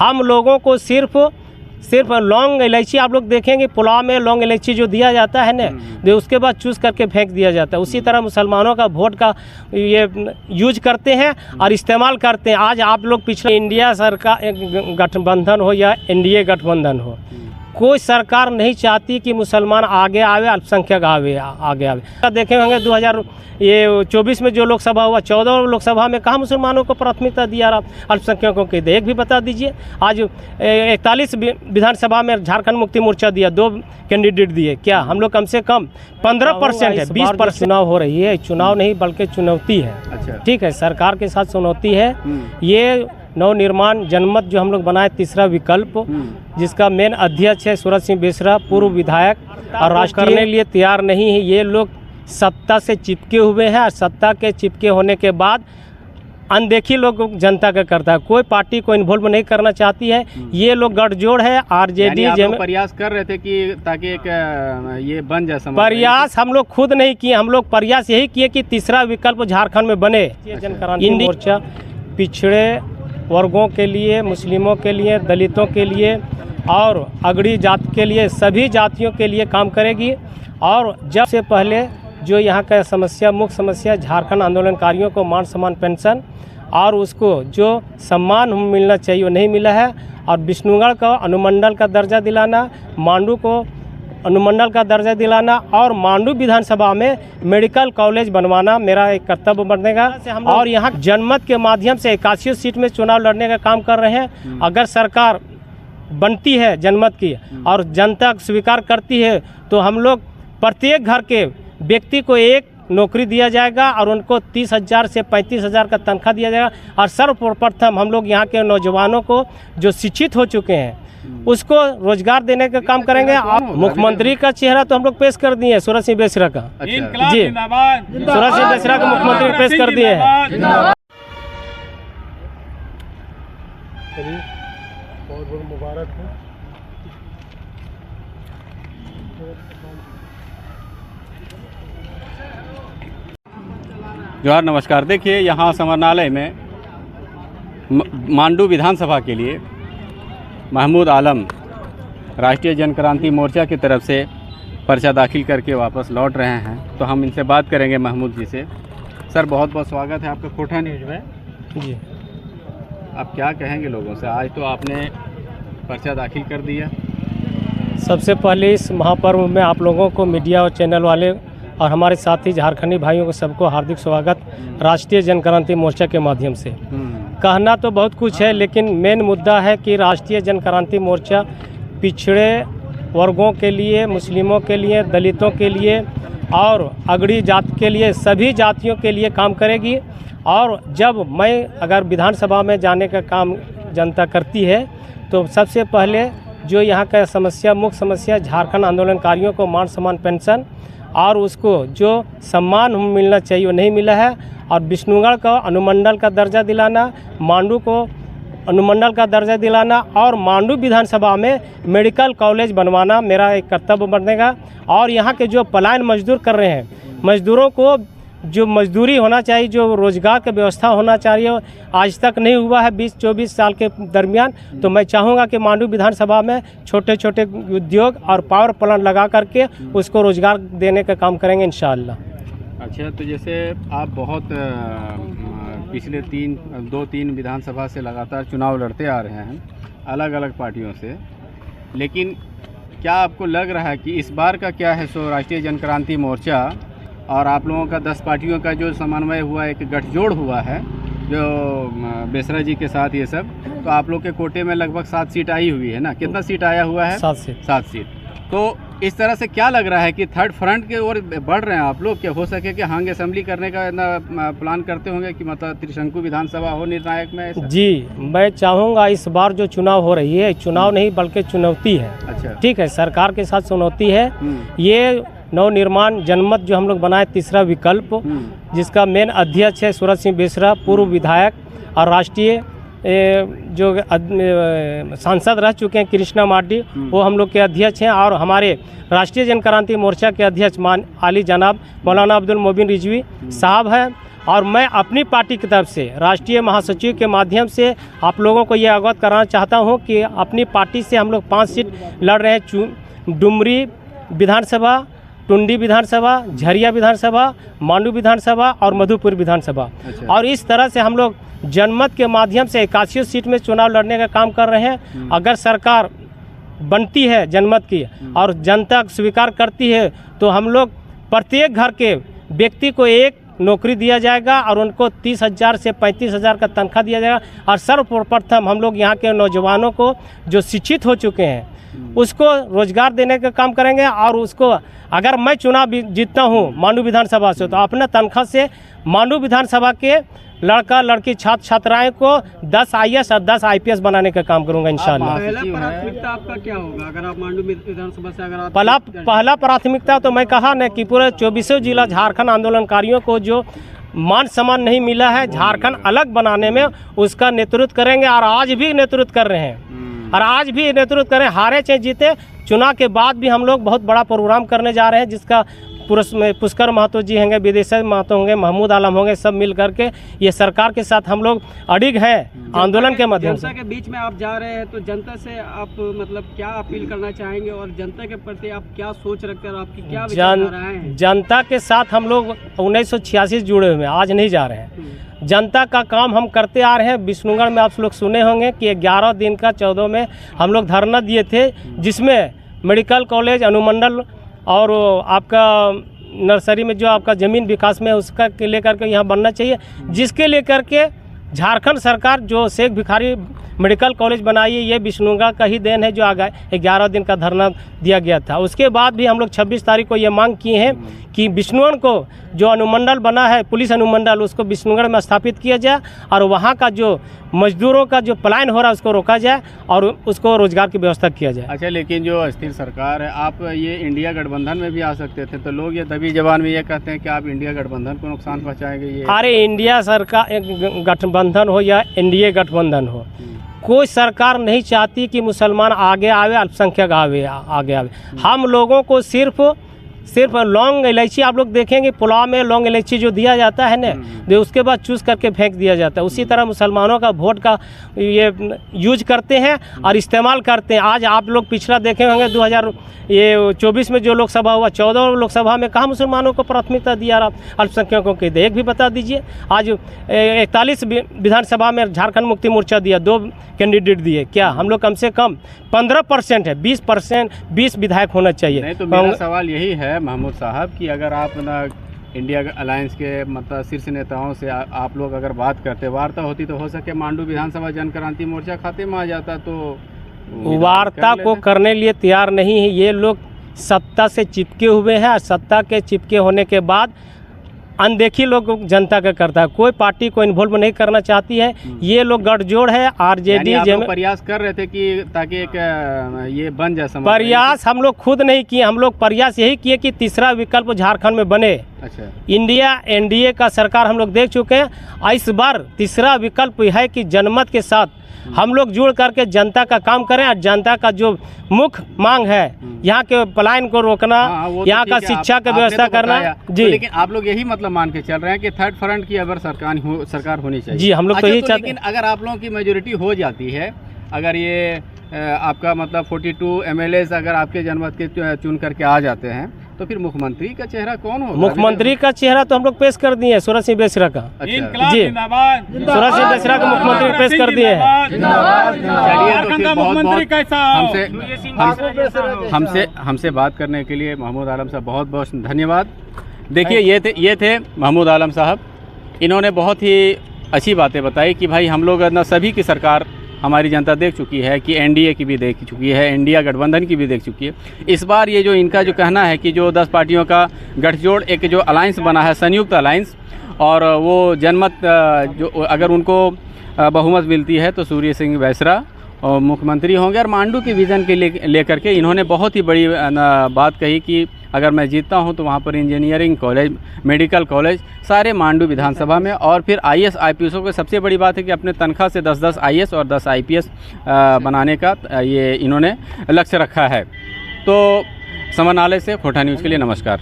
हम लोगों को सिर्फ लौंग इलायची, आप लोग देखेंगे पुलाव में लौंग इलायची जो दिया जाता है ना, जो उसके बाद चूस करके फेंक दिया जाता है। उसी तरह मुसलमानों का वोट का ये यूज करते हैं और इस्तेमाल करते हैं। आज आप लोग पिछले इंडिया सरकार गठबंधन हो या एनडीए गठबंधन हो, कोई सरकार नहीं चाहती कि मुसलमान आगे आवे, अल्पसंख्यक आगे आवे। देखे होंगे 2024 में जो लोकसभा हुआ, 14 लोकसभा में कहाँ मुसलमानों को प्राथमिकता दिया अल्पसंख्यकों के? एक भी बता दीजिए। आज 41 विधानसभा में झारखंड मुक्ति मोर्चा दिया, 2 कैंडिडेट दिए। क्या हम लोग कम से कम 15% है, 20% चुनाव हो रही है। चुनाव नहीं बल्कि चुनौती है। अच्छा। ठीक है, सरकार के साथ चुनौती है। ये नवनिर्माण जनमत जो हम लोग बनाए, तीसरा विकल्प, जिसका मेन अध्यक्ष है सूरज सिंह बेसरा, पूर्व विधायक, और राष्ट्रीय करने लिए तैयार नहीं है। ये लोग सत्ता से चिपके हुए हैं और सत्ता के चिपके होने के बाद अनदेखी लोग जनता का करता है। कोई पार्टी को इन्वॉल्व नहीं करना चाहती है। ये लोग गठजोड़ है। आरजेडी प्रयास कर रहे थे कि ताकि एक ये बन जाए। प्रयास हम लोग खुद नहीं किए, हम लोग प्रयास यही किए कि तीसरा विकल्प झारखंड में बने। जनक्रांति मोर्चा पिछड़े वर्गों के लिए, मुस्लिमों के लिए, दलितों के लिए और अगड़ी जाति के लिए, सभी जातियों के लिए काम करेगी। और जब से पहले जो यहाँ का समस्या, मुख्य समस्या, झारखंड आंदोलनकारियों को मान सम्मान पेंशन और उसको जो सम्मान मिलना चाहिए वो नहीं मिला है। और विष्णुगढ़ को अनुमंडल का दर्जा दिलाना, मांडू को अनुमंडल का दर्जा दिलाना और मांडू विधानसभा में मेडिकल कॉलेज बनवाना मेरा एक कर्तव्य बनेगा। और यहाँ जनमत के माध्यम से 81 सीट में चुनाव लड़ने का काम कर रहे हैं। अगर सरकार बनती है जनमत की और जनता स्वीकार करती है तो हम लोग प्रत्येक घर के व्यक्ति को एक नौकरी दिया जाएगा और उनको 30,000 से 35,000 का तनख्वाह दिया जाएगा। और सर्वप्रथम हम लोग यहाँ के नौजवानों को जो शिक्षित हो चुके हैं उसको रोजगार देने का काम करेंगे। मुख्यमंत्री का चेहरा तो हम लोग पेश कर दिए, सूरज सिंह बेसरा का। जी, सूरज सिंह बेसरा का मुख्यमंत्री पेश कर दिए हैं। मुबारक हो। जोहार, नमस्कार। देखिए, यहाँ समरनालय में मांडू विधानसभा के लिए महमूद आलम राष्ट्रीय जनक्रांति मोर्चा की तरफ से पर्चा दाखिल करके वापस लौट रहे हैं। तो हम इनसे बात करेंगे महमूद जी से। सर, बहुत बहुत स्वागत है आपका कोठा न्यूज़ में। जी, आप क्या कहेंगे लोगों से? आज तो आपने पर्चा दाखिल कर दिया। सबसे पहले इस महापर्व में आप लोगों को, मीडिया और चैनल वाले और हमारे साथी झारखंडी भाइयों को सबको हार्दिक स्वागत राष्ट्रीय जनक्रांति मोर्चा के माध्यम से। कहना तो बहुत कुछ है, लेकिन मेन मुद्दा है कि राष्ट्रीय जनक्रांति मोर्चा पिछड़े वर्गों के लिए, मुस्लिमों के लिए, दलितों के लिए और अगड़ी जाति के लिए, सभी जातियों के लिए काम करेगी। और जब मैं अगर विधानसभा में जाने का काम जनता करती है तो सबसे पहले जो यहाँ का समस्या, मुख्य समस्या, झारखंड आंदोलनकारियों को मान सम्मान पेंशन और उसको जो सम्मान मिलना चाहिए वो नहीं मिला है। और विष्णुगढ़ को अनुमंडल का दर्जा दिलाना, मांडू को अनुमंडल का दर्जा दिलाना और मांडू विधानसभा में मेडिकल कॉलेज बनवाना मेरा एक कर्तव्य बनेगा। और यहाँ के जो पलायन मजदूर कर रहे हैं, मजदूरों को जो मजदूरी होना चाहिए, जो रोजगार की व्यवस्था होना चाहिए, आज तक नहीं हुआ है 20-24 साल के दरमियान। तो मैं चाहूँगा कि मांडू विधानसभा में छोटे छोटे उद्योग और पावर प्लांट लगा करके उसको रोजगार देने का काम करेंगे इंशाअल्लाह। अच्छा, तो जैसे आप बहुत पिछले 2-3 विधानसभा से लगातार चुनाव लड़ते आ रहे हैं अलग अलग पार्टियों से, लेकिन क्या आपको लग रहा है कि इस बार का क्या है सो राष्ट्रीय जनक्रांति मोर्चा और आप लोगों का 10 पार्टियों का जो समन्वय हुआ, एक गठजोड़ हुआ है जो बेसरा जी के साथ, ये सब, तो आप लोग के कोटे में लगभग 7 सीट आई हुई है ना? कितना सीट आया हुआ है? 7 सीट। तो इस तरह से क्या लग रहा है कि थर्ड फ्रंट के ओर बढ़ रहे हैं आप लोग? क्या हो सके कि हांग असेंबली करने का प्लान करते होंगे कि मतलब त्रिशंकु विधानसभा हो निर्णायक में? जी, मैं चाहूँगा इस बार जो चुनाव हो रही है, चुनाव नहीं बल्कि चुनौती है। अच्छा, ठीक है, सरकार के साथ चुनौती है। ये नवनिर्माण जनमत जो हम लोग बनाए, तीसरा विकल्प, जिसका मेन अध्यक्ष है सूरज सिंह बेसरा, पूर्व विधायक और राष्ट्रीय जो सांसद रह चुके हैं कृष्णा मार्डी, वो हम लोग के अध्यक्ष हैं। और हमारे राष्ट्रीय जनक्रांति मोर्चा के अध्यक्ष आली जनाब मौलाना अब्दुल मोबिन रिजवी साहब हैं। और मैं अपनी पार्टी की तरफ से राष्ट्रीय महासचिव के माध्यम से आप लोगों को ये अवगत कराना चाहता हूँ कि अपनी पार्टी से हम लोग 5 सीट लड़ रहे हैं। डुमरी विधानसभा, टुंडी विधानसभा, झरिया विधानसभा, मांडू विधानसभा और मधुपुर विधानसभा। और इस तरह से हम लोग जनमत के माध्यम से 81 सीट में चुनाव लड़ने का काम कर रहे हैं। अगर सरकार बनती है जनमत की और जनता स्वीकार करती है तो हम लोग प्रत्येक घर के व्यक्ति को एक नौकरी दिया जाएगा और उनको 30,000 से 35,000 का तनख्वाह दिया जाएगा। और सर्वप्रथम हम लोग यहाँ के नौजवानों को जो शिक्षित हो चुके हैं उसको रोजगार देने का काम करेंगे। और उसको अगर मैं चुनाव जीतता हूँ मांडू विधानसभा से तो अपना तनख्वाह से मांडू विधानसभा के लड़का लड़की छात्र छात्राएं को 10 IAS और 10 IPS बनाने का काम करूंगा इंशाल्लाह। पहला प्राथमिकता आपका क्या होगा अगर आप मांडू विधानसभा से अगर आप पहला प्राथमिकता तो मैं कहा न कि पूरे 24 जिला झारखंड आंदोलनकारियों को जो मान सम्मान नहीं मिला है झारखंड अलग बनाने में उसका नेतृत्व करेंगे। और आज भी नेतृत्व कर रहे हैं और आज भी नेतृत्व करें, हारे चाहे जीते। चुनाव के बाद भी हम लोग बहुत बड़ा प्रोग्राम करने जा रहे हैं जिसका पुष्कर महतो जी होंगे, विदेशर महतो होंगे, महमूद आलम होंगे, सब मिल करके ये सरकार के साथ हम लोग अड़िग हैं आंदोलन के माध्यम से। जनता के बीच में आप जा रहे हैं तो जनता से आप मतलब क्या अपील करना चाहेंगे और जनता के प्रति आप क्या सोच रखते हैं और आपकी क्या विचारधारा है? जनता के साथ हम लोग 1986 जुड़े हुए हैं, आज नहीं जा रहे हैं। जनता का काम हम करते आ रहे हैं। विष्णुगढ़ में आप लोग सुने होंगे कि 11 दिन का 14 में हम लोग धरना दिए थे जिसमें मेडिकल कॉलेज अनुमंडल और आपका नर्सरी में जो आपका ज़मीन विकास में उसका के लेकर के यहाँ बनना चाहिए, जिसके लेकर के झारखंड सरकार जो शेख भिखारी मेडिकल कॉलेज बनाई है ये विष्णुगढ़ का ही देन है जो आगे 11 दिन का धरना दिया गया था। उसके बाद भी हम लोग 26 तारीख को ये मांग किए हैं कि विष्णुगढ़ को जो अनुमंडल बना है पुलिस अनुमंडल उसको विष्णुगढ़ में स्थापित किया जाए और वहाँ का जो मजदूरों का जो पलायन हो रहा है उसको रोका जाए और उसको रोजगार की व्यवस्था किया जाए। अच्छा, लेकिन जो अस्थिर सरकार है, आप ये इंडिया गठबंधन में भी आ सकते थे तो लोग ये दबी जबान में ये कहते हैं कि आप इंडिया गठबंधन को नुकसान पहुँचाएंगे। ये अरे इंडिया सरकार गठबंधन हो या एनडीए गठबंधन हो, कोई सरकार नहीं चाहती कि मुसलमान आगे आवे, अल्पसंख्यक आगे आवे। हम लोगों को सिर्फ लौंग इलायची आप लोग देखेंगे पुलाव में लौंग इलायची जो दिया जाता है ना जो उसके बाद चूस करके फेंक दिया जाता है, उसी तरह मुसलमानों का वोट का ये यूज करते हैं और इस्तेमाल करते हैं। आज आप लोग पिछला देखे होंगे 2024 में जो लोकसभा हुआ 14 लोकसभा में कहाँ मुसलमानों को प्राथमिकता दिया अल्पसंख्यकों के एक भी बता दीजिए। आज 41 विधानसभा में झारखंड मुक्ति मोर्चा दिया, 2 कैंडिडेट दिए, क्या हम लोग कम से कम 15% है, 20% विधायक होना चाहिए। नहीं तो मेरा सवाल यही है महमूद साहब कि अगर आप ना इंडिया अलायंस के मतलब शीर्ष नेताओं से आप लोग अगर बात करते वार्ता होती तो हो सके मांडू विधानसभा जन क्रांति मोर्चा खाते में आ जाता। तो वार्ता को करने लिए तैयार नहीं है ये लोग, सत्ता से चिपके हुए हैं और सत्ता के चिपके होने के बाद अनदेखी लोग जनता का करता है, कोई पार्टी को इन्वॉल्व नहीं करना चाहती है। ये लोग गठजोड़ है आरजेडी प्रयास कर रहे थे कि ताकि एक ये बन जाए। प्रयास हम लोग खुद नहीं किए, हम लोग प्रयास यही किए कि तीसरा विकल्प झारखंड में बने। अच्छा, इंडिया एनडीए का सरकार हम लोग देख चुके हैं। इस बार तीसरा विकल्प है कि जनमत के साथ हम लोग जुड़ करके जनता का काम करें और जनता का जो मुख्य मांग है यहाँ के पलायन को रोकना, यहाँ का शिक्षा का व्यवस्था करना। जी, तो लेकिन आप लोग यही मतलब मान के चल रहे हैं कि थर्ड फ्रंट की अगर सरकार होनी चाहिए। जी, हम लोग तो यही चाहते हैं। लेकिन अगर आप लोगों की मेजोरिटी हो जाती है, अगर ये आपका मतलब 42 MLAs अगर आपके जनमत के चुन करके आ जाते हैं तो फिर मुख्यमंत्री का चेहरा कौन होगा? मुख्यमंत्री का चेहरा तो हम लोग पेश कर दिए, सूरज सिंह बेसरा का। अच्छा। जी, सूरज सिंह बेसरा का मुख्यमंत्री पेश कर दिए हैं। हमसे बात करने के लिए महमूद आलम साहब बहुत बहुत धन्यवाद। देखिए ये थे महमूद आलम साहब, इन्होंने बहुत ही अच्छी बातें बताई कि भाई हम लोग ना सभी की सरकार हमारी जनता देख चुकी है कि एनडीए की भी देख चुकी है, इंडिया गठबंधन की भी देख चुकी है। इस बार ये जो इनका जो कहना है कि जो 10 पार्टियों का गठजोड़ एक जो अलायंस बना है, संयुक्त अलायंस, और वो जनमत जो अगर उनको बहुमत मिलती है तो सूर्य सिंह बेसरा और मुख्यमंत्री होंगे। और मांडू की विज़न के लेकर के इन्होंने बहुत ही बड़ी बात कही कि अगर मैं जीतता हूं तो वहां पर इंजीनियरिंग कॉलेज, मेडिकल कॉलेज सारे मांडू विधानसभा में, और फिर IAS IPSओं को सबसे बड़ी बात है कि अपने तनख्वाह से 10-10 IAS और 10 IPS बनाने का ये इन्होंने लक्ष्य रखा है। तो समरनालय से खोटा न्यूज़ के लिए नमस्कार।